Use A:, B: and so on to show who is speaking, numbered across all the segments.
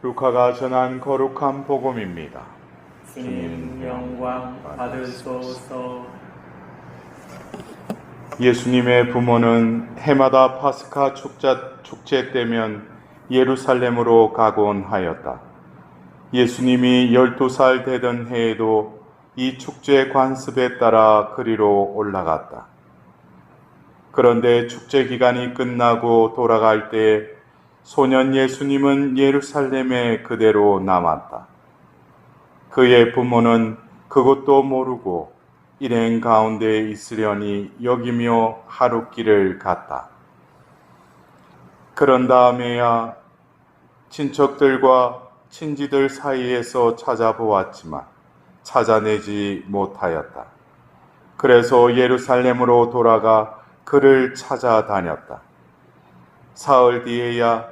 A: 루카가 전한 거룩한 복음입니다.
B: 주님 영광 받으소서.
A: 예수님의 부모는 해마다 파스카 축제 때면 예루살렘으로 가곤 하였다. 예수님이 12살 되던 해에도 이 축제 관습에 따라 그리로 올라갔다. 그런데 축제 기간이 끝나고 돌아갈 때 소년 예수님은 예루살렘에 그대로 남았다. 그의 부모는 그것도 모르고 일행 가운데 있으려니 여기며 하룻길을 갔다. 그런 다음에야 친척들과 친지들 사이에서 찾아보았지만 찾아내지 못하였다. 그래서 예루살렘으로 돌아가 그를 찾아다녔다. 사흘 뒤에야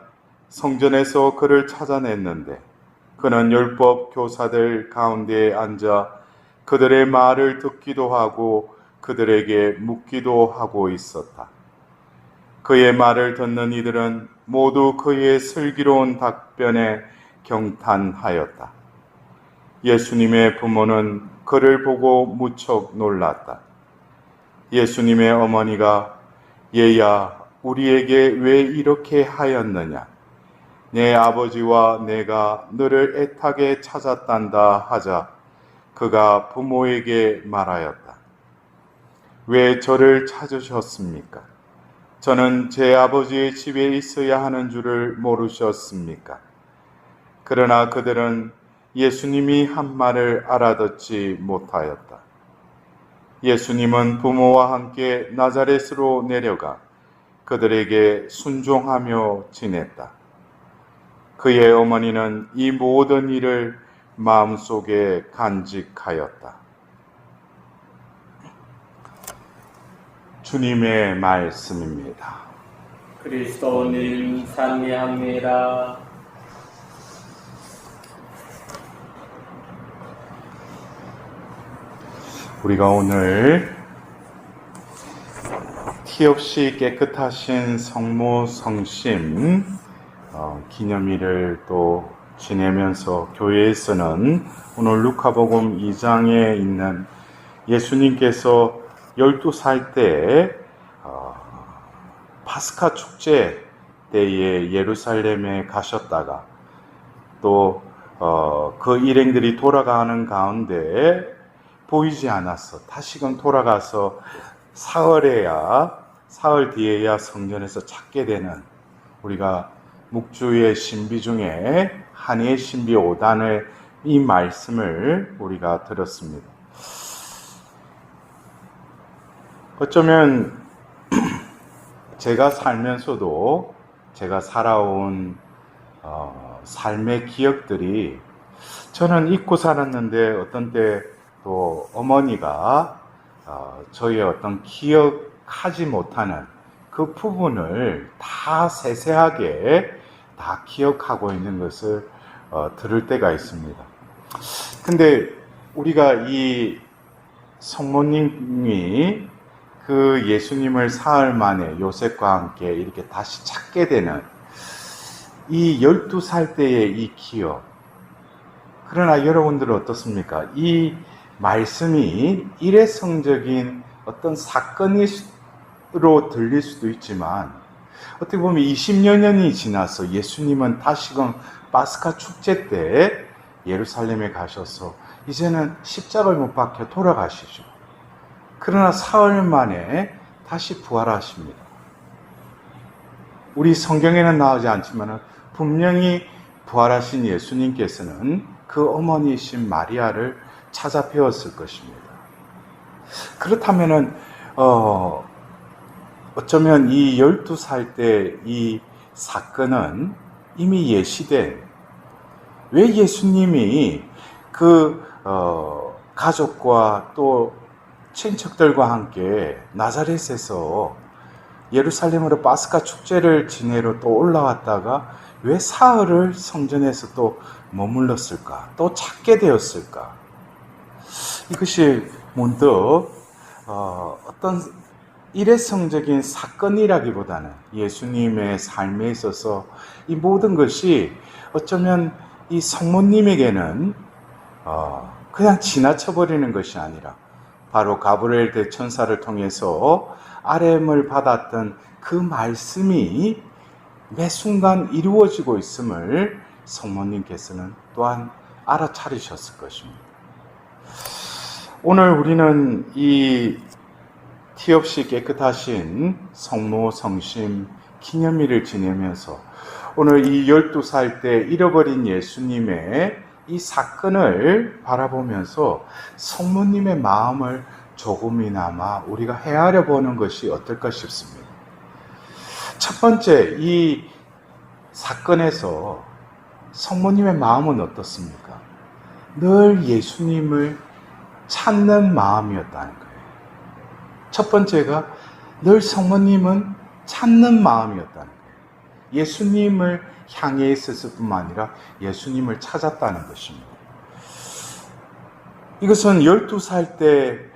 A: 성전에서 그를 찾아냈는데 그는 율법 교사들 가운데에 앉아 그들의 말을 듣기도 하고 그들에게 묻기도 하고 있었다. 그의 말을 듣는 이들은 모두 그의 슬기로운 답변에 경탄하였다. 예수님의 부모는 그를 보고 무척 놀랐다. 예수님의 어머니가 얘야 우리에게 왜 이렇게 하였느냐? 내 아버지와 내가 너를 애타게 찾았단다 하자 그가 부모에게 말하였다. 왜 저를 찾으셨습니까? 저는 제 아버지의 집에 있어야 하는 줄을 모르셨습니까? 그러나 그들은 예수님이 한 말을 알아듣지 못하였다. 예수님은 부모와 함께 나자렛으로 내려가 그들에게 순종하며 지냈다. 그의 어머니는 이 모든 일을 마음속에 간직하였다. 주님의 말씀입니다.
B: 그리스도님 찬미합니다.
A: 우리가 오늘 티 없이 깨끗하신 성모 성심 기념일을 또 지내면서 교회에서는 오늘 루카복음 2장에 있는 예수님께서 12살 때 파스카 축제 때에 예루살렘에 가셨다가 또 그 일행들이 돌아가는 가운데 보이지 않았어. 다시금 돌아가서 사흘 뒤에야 성전에서 찾게 되는 우리가 묵주의 신비 중에 한의의 신비 5단의 이 말씀을 우리가 들었습니다. 어쩌면 제가 살면서도 제가 살아온 삶의 기억들이 저는 잊고 살았는데 어떤 때 또 어머니가 저의 어떤 기억하지 못하는 그 부분을 다 세세하게 다 기억하고 있는 것을 들을 때가 있습니다. 근데 우리가 이 성모님이 그 예수님을 사흘 만에 요셉과 함께 이렇게 다시 찾게 되는 이 12살 때의 이 기억. 그러나 여러분들은 어떻습니까? 이 말씀이 일회성적인 어떤 사건으로 들릴 수도 있지만 어떻게 보면 20여 년이 지나서 예수님은 다시금 파스카 축제 때 예루살렘에 가셔서 이제는 십자가를 못 박혀 돌아가시죠. 그러나 사흘 만에 다시 부활하십니다. 우리 성경에는 나오지 않지만 분명히 부활하신 예수님께서는 그 어머니이신 마리아를 찾아뵈었을 것입니다. 그렇다면은 어쩌면 이 12살 때 이 사건은 이미 예시된 왜 예수님이 그 가족과 또 친척들과 함께 나자렛에서 예루살렘으로 파스카 축제를 지내러 또 올라왔다가 왜 사흘을 성전에서 또 머물렀을까? 또 찾게 되었을까? 이것이 문득 어떤 일회성적인 사건이라기보다는 예수님의 삶에 있어서 이 모든 것이 어쩌면 이 성모님에게는 그냥 지나쳐버리는 것이 아니라 바로 가브리엘 대천사를 통해서 아뢰음을 받았던 그 말씀이 매 순간 이루어지고 있음을 성모님께서는 또한 알아차리셨을 것입니다. 오늘 우리는 이 티 없이 깨끗하신 성모 성심 기념일을 지내면서 오늘 이 12살 때 잃어버린 예수님의 이 사건을 바라보면서 성모님의 마음을 조금이나마 우리가 헤아려 보는 것이 어떨까 싶습니다. 첫 번째, 이 사건에서 성모님의 마음은 어떻습니까? 늘 예수님을 찾는 마음이었다는 거예요. 첫 번째가 늘 성모님은 찾는 마음이었다는 거예요. 예수님을 향해 있었을 뿐만 아니라 예수님을 찾았다는 것입니다. 이것은 12살 때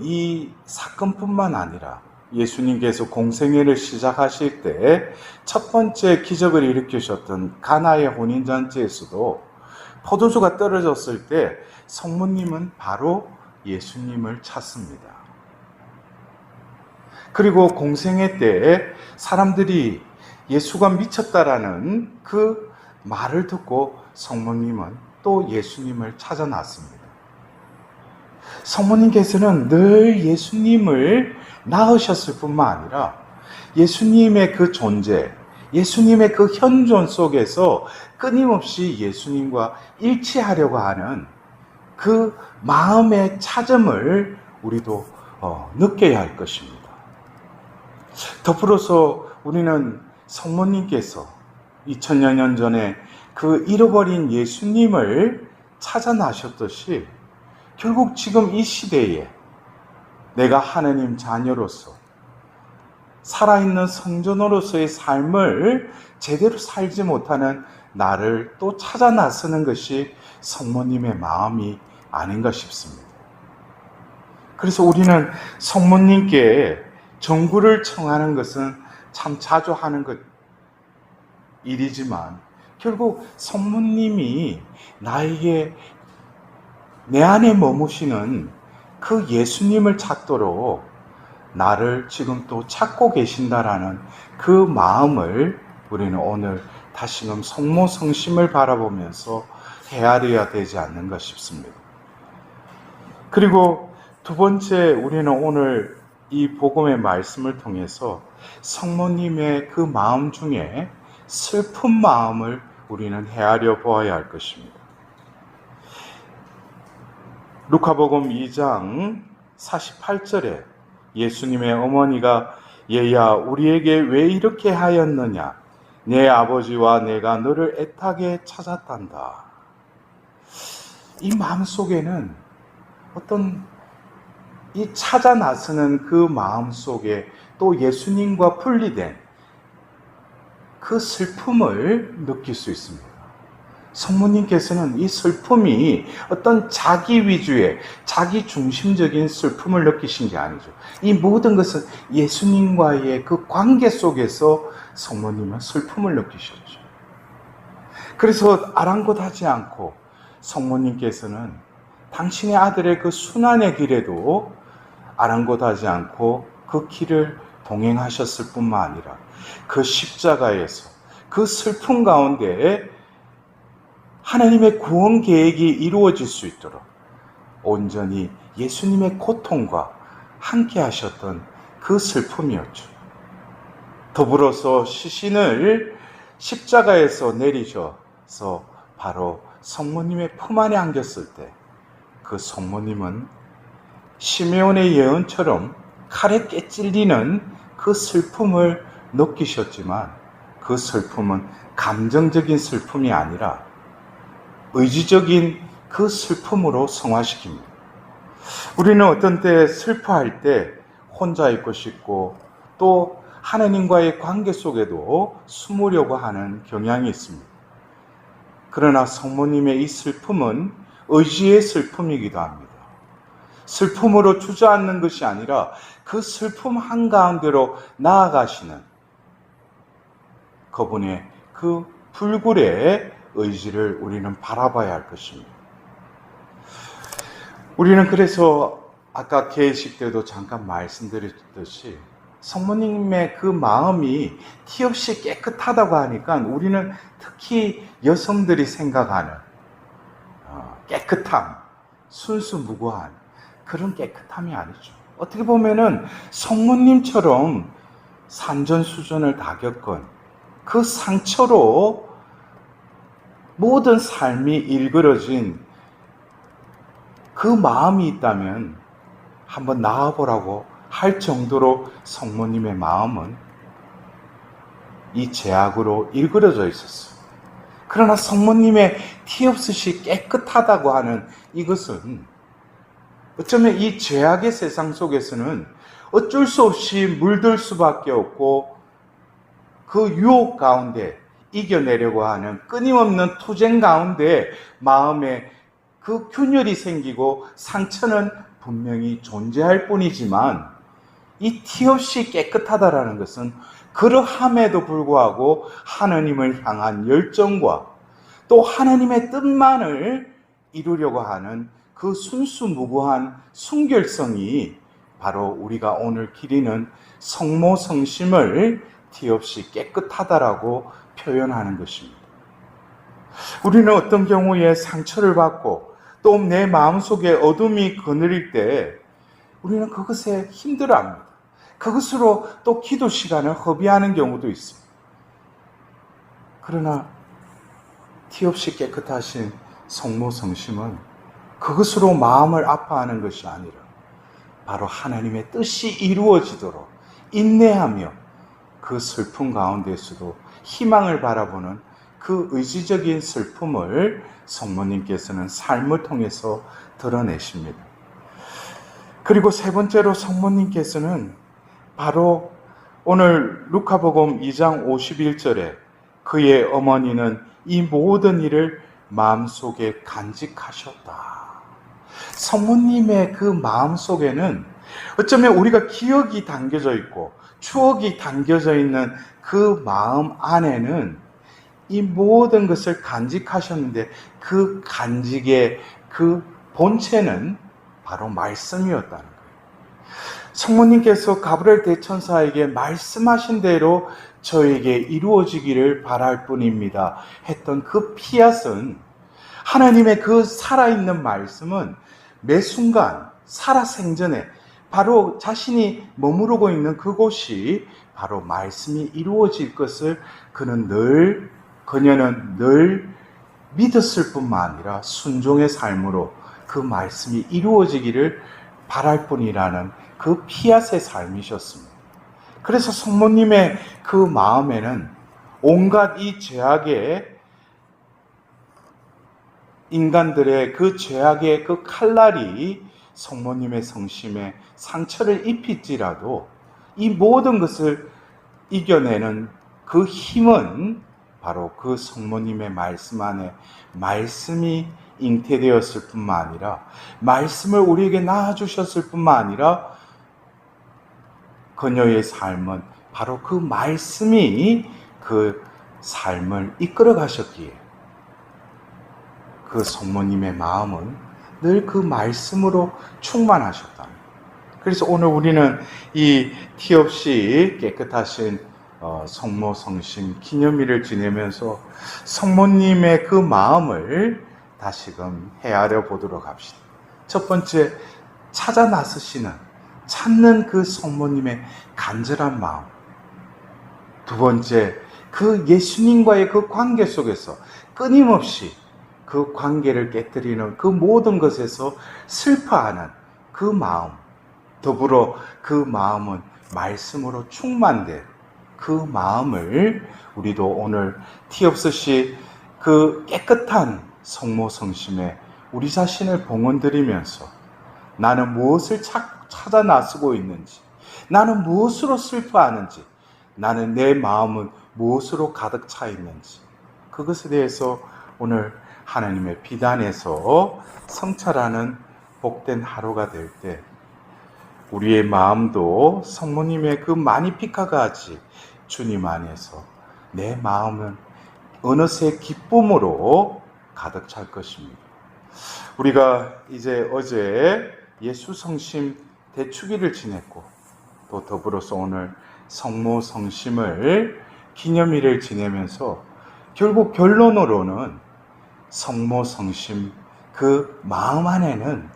A: 이 사건뿐만 아니라 예수님께서 공생애를 시작하실 때 첫 번째 기적을 일으키셨던 가나의 혼인잔치에서도 포도주가 떨어졌을 때 성모님은 바로 예수님을 찾습니다. 그리고 공생애 때 사람들이 예수가 미쳤다라는 그 말을 듣고 성모님은 또 예수님을 찾아 나왔습니다. 성모님께서는 늘 예수님을 낳으셨을 뿐만 아니라 예수님의 그 존재, 예수님의 그 현존 속에서 끊임없이 예수님과 일치하려고 하는 그 마음의 찾음을 우리도 느껴야 할 것입니다. 더불어서 우리는 성모님께서 2000여 년 전에 그 잃어버린 예수님을 찾아 나셨듯이 결국 지금 이 시대에 내가 하나님 자녀로서 살아있는 성전으로서의 삶을 제대로 살지 못하는 나를 또 찾아 나서는 것이 성모님의 마음이 아닌가 싶습니다. 그래서 우리는 성모님께 정구를 청하는 것은 참 자주 하는 일이지만 결국 성모님이 나에게 내 안에 머무시는 그 예수님을 찾도록 나를 지금 또 찾고 계신다라는 그 마음을 우리는 오늘 다시금 성모 성심을 바라보면서 헤아려야 되지 않는가 싶습니다. 그리고 두 번째, 우리는 오늘 이 복음의 말씀을 통해서 성모님의 그 마음 중에 슬픈 마음을 우리는 헤아려 보아야 할 것입니다. 루카복음 2장 48절에 예수님의 어머니가 얘야 우리에게 왜 이렇게 하였느냐 내 아버지와 내가 너를 애타게 찾았단다. 이 마음속에는 어떤 이 찾아 나서는 그 마음속에 또 예수님과 분리된 그 슬픔을 느낄 수 있습니다. 성모님께서는 이 슬픔이 어떤 자기 위주의 자기 중심적인 슬픔을 느끼신 게 아니죠. 이 모든 것은 예수님과의 그 관계 속에서 성모님은 슬픔을 느끼셨죠. 그래서 아랑곳하지 않고 성모님께서는 당신의 아들의 그 순환의 길에도 아랑곳하지 않고 그 길을 동행하셨을 뿐만 아니라 그 십자가에서 그 슬픔 가운데 하나님의 구원 계획이 이루어질 수 있도록 온전히 예수님의 고통과 함께 하셨던 그 슬픔이었죠. 더불어서 시신을 십자가에서 내리셔서 바로 성모님의 품 안에 안겼을 때 그 성모님은 시메온의 예언처럼 칼에 깨찔리는 그 슬픔을 느끼셨지만 그 슬픔은 감정적인 슬픔이 아니라 의지적인 그 슬픔으로 승화시킵니다. 우리는 어떤 때 슬퍼할 때 혼자 있고 싶고 또 하나님과의 관계 속에도 숨으려고 하는 경향이 있습니다. 그러나 성모님의 이 슬픔은 의지의 슬픔이기도 합니다. 슬픔으로 주저앉는 것이 아니라 그 슬픔 한가운데로 나아가시는 그분의 그 불굴의 의지를 우리는 바라봐야 할 것입니다. 우리는 그래서 아까 개회식 때도 잠깐 말씀드렸듯이 성모님의 그 마음이 티 없이 깨끗하다고 하니까 우리는 특히 여성들이 생각하는 깨끗함, 순수무구한 그런 깨끗함이 아니죠. 어떻게 보면은 성모님처럼 산전수전을 다 겪은 그 상처로 모든 삶이 일그러진 그 마음이 있다면 한번 나아보라고 할 정도로 성모님의 마음은 이 죄악으로 일그러져 있었어요. 그러나 성모님의 티 없으시 깨끗하다고 하는 이것은 어쩌면 이 죄악의 세상 속에서는 어쩔 수 없이 물들 수밖에 없고 그 유혹 가운데 이겨내려고 하는 끊임없는 투쟁 가운데 마음에 그 균열이 생기고 상처는 분명히 존재할 뿐이지만 이 티 없이 깨끗하다라는 것은 그러함에도 불구하고 하나님을 향한 열정과 또 하나님의 뜻만을 이루려고 하는 그 순수무구한 순결성이 바로 우리가 오늘 기리는 성모성심을 티 없이 깨끗하다라고 표현하는 것입니다. 우리는 어떤 경우에 상처를 받고 또 내 마음속에 어둠이 거느릴 때 우리는 그것에 힘들어합니다. 그것으로 또 기도 시간을 허비하는 경우도 있습니다. 그러나 티 없이 깨끗하신 성모성심은 그것으로 마음을 아파하는 것이 아니라 바로 하나님의 뜻이 이루어지도록 인내하며 그 슬픔 가운데서도 희망을 바라보는 그 의지적인 슬픔을 성모님께서는 삶을 통해서 드러내십니다. 그리고 세 번째로 성모님께서는 바로 오늘 루카복음 2장 51절에 그의 어머니는 이 모든 일을 마음속에 간직하셨다. 성모님의 그 마음속에는 어쩌면 우리가 기억이 담겨져 있고 추억이 담겨져 있는 그 마음 안에는 이 모든 것을 간직하셨는데 그 간직의 그 본체는 바로 말씀이었다는 거예요. 성모님께서 가브리엘 대천사에게 말씀하신 대로 저에게 이루어지기를 바랄 뿐입니다 했던 그 피앗은 하나님의 그 살아있는 말씀은 매 순간 살아생전에 바로 자신이 머무르고 있는 그곳이 바로 말씀이 이루어질 것을 그녀는 늘 믿었을 뿐만 아니라 순종의 삶으로 그 말씀이 이루어지기를 바랄 뿐이라는 그 피앗의 삶이셨습니다. 그래서 성모님의 그 마음에는 온갖 이 죄악의 인간들의 그 죄악의 그 칼날이 성모님의 성심에 상처를 입힐지라도 이 모든 것을 이겨내는 그 힘은 바로 그 성모님의 말씀 안에 말씀이 잉태되었을 뿐만 아니라 말씀을 우리에게 낳아주셨을 뿐만 아니라 그녀의 삶은 바로 그 말씀이 그 삶을 이끌어 가셨기에 그 성모님의 마음은 늘 그 말씀으로 충만하셨다. 그래서 오늘 우리는 이 티 없이 깨끗하신 성모성심 기념일을 지내면서 성모님의 그 마음을 다시금 헤아려 보도록 합시다. 첫 번째, 찾아 나서시는 찾는 그 성모님의 간절한 마음. 두 번째, 그 예수님과의 그 관계 속에서 끊임없이 그 관계를 깨뜨리는 그 모든 것에서 슬퍼하는 그 마음. 더불어 그 마음은 말씀으로 충만된 그 마음을 우리도 오늘 티 없으시 그 깨끗한 성모성심에 우리 자신을 봉헌드리면서 나는 무엇을 찾아 나서고 있는지, 나는 무엇으로 슬퍼하는지, 나는 내 마음은 무엇으로 가득 차 있는지, 그것에 대해서 오늘 하나님의 비단에서 성찰하는 복된 하루가 될 때 우리의 마음도 성모님의 그 마니피카같이 주님 안에서 내 마음은 어느새 기쁨으로 가득 찰 것입니다. 우리가 이제 어제 예수 성심 대축일을 지냈고 또 더불어서 오늘 성모 성심을 기념일을 지내면서 결국 결론으로는 성모 성심 그 마음 안에는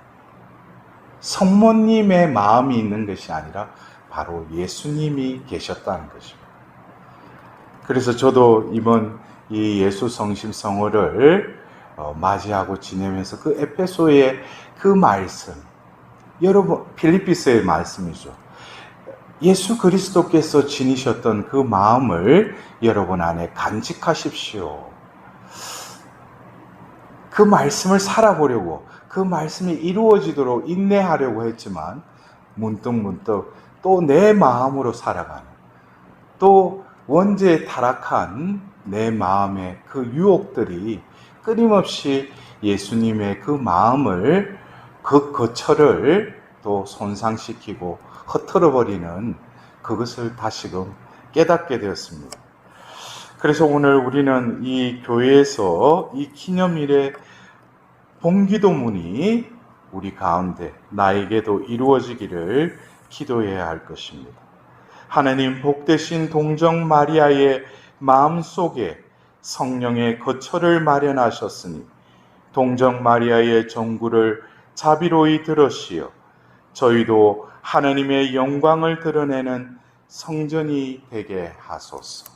A: 성모님의 마음이 있는 것이 아니라 바로 예수님이 계셨다는 것입니다. 그래서 저도 이번 이 예수 성심 성호를 맞이하고 지내면서 그 에페소의 그 말씀, 여러분 필리피스의 말씀이죠. 예수 그리스도께서 지니셨던 그 마음을 여러분 안에 간직하십시오. 그 말씀을 살아보려고, 그 말씀이 이루어지도록 인내하려고 했지만 문득문득 또 내 마음으로 살아가는, 또 원죄에 타락한 내 마음의 그 유혹들이 끊임없이 예수님의 그 마음을, 그 거처를 또 손상시키고 흩어버리는 그것을 다시금 깨닫게 되었습니다. 그래서 오늘 우리는 이 교회에서 이 기념일의 봉기도문이 우리 가운데 나에게도 이루어지기를 기도해야 할 것입니다. 하나님 복되신 동정 마리아의 마음속에 성령의 거처를 마련하셨으니 동정 마리아의 정구를 자비로이 들으시어 저희도 하나님의 영광을 드러내는 성전이 되게 하소서.